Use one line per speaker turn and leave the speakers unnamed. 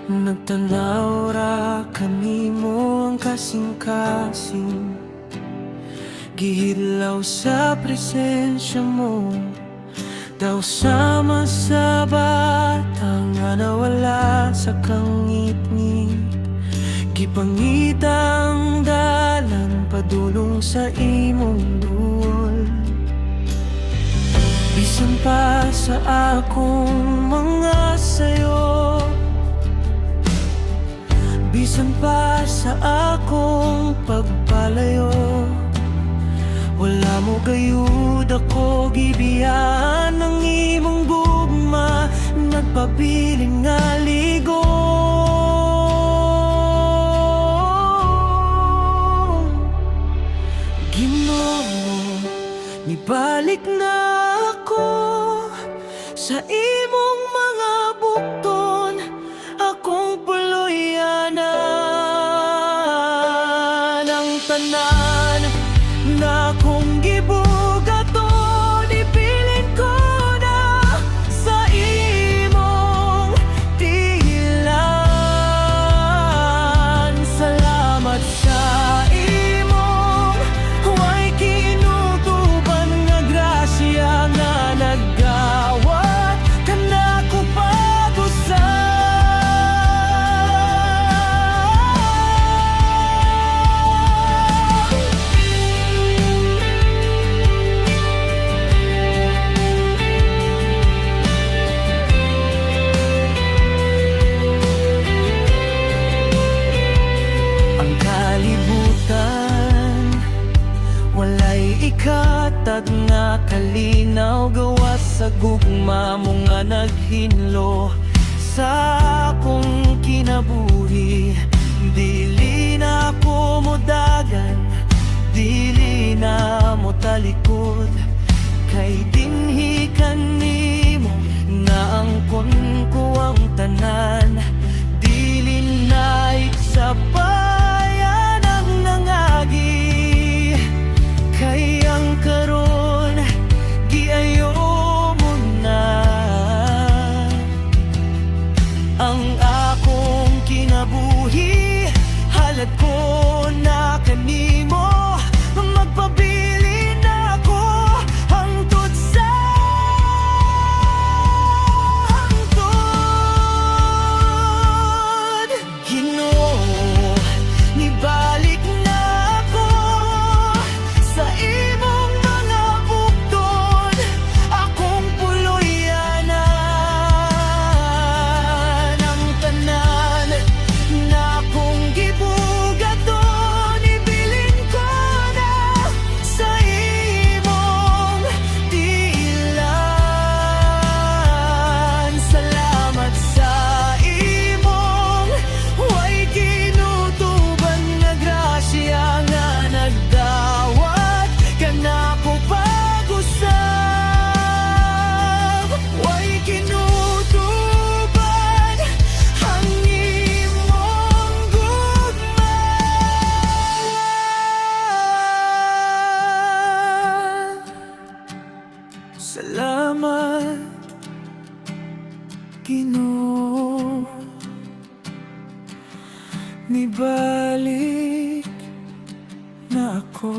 Nagtanaw ra kanimo ang kasing-kasing, gihilaw sa presensya mo. Daw sama sa bata nga nawala sa kangit-ngit, gipangitang dalan padulong sa imong duol. Bisan pa sa akong mga sayo, bisan pa sa akong pagpalayo, wala mo gayud ako gibiyaan ng imong gugma, nagpabiling nga ligo. Ginoo, nibalik na ako sa imong mga bukton, akong puluyanan ang tanan na kung gibugaton, ipilit ko na sa imong tilan. Salamat sa imong way kinutuban nga grasya nga naggawat kanako pag-usab. Walay ikatag nga kalinaw, gawas sa gugma mo nga naghinlo sa akong kinabuhi. Dili na ako modagan, dili na mo talikod, kay dinhi kanimo na angkon ko ang tanan. Dili na iksabayan ang nangagi, kay ang karon giayo mo na ang akong kinabuhi. Halad ko na kanimo, magpabili na ako hangtod sa hangtod. Ginoo, nibalik na ako sa imong mga bukton, akong puluyanan ang tanan na kung gibugaton, ibilin ko na sa imong tilan. Salamat sa imong way kinutuban nga grasya nga nagdawat kanako pag-usab. Way kinutuban ang imong gugma. Salamat, Ginoo, nibalik na ako.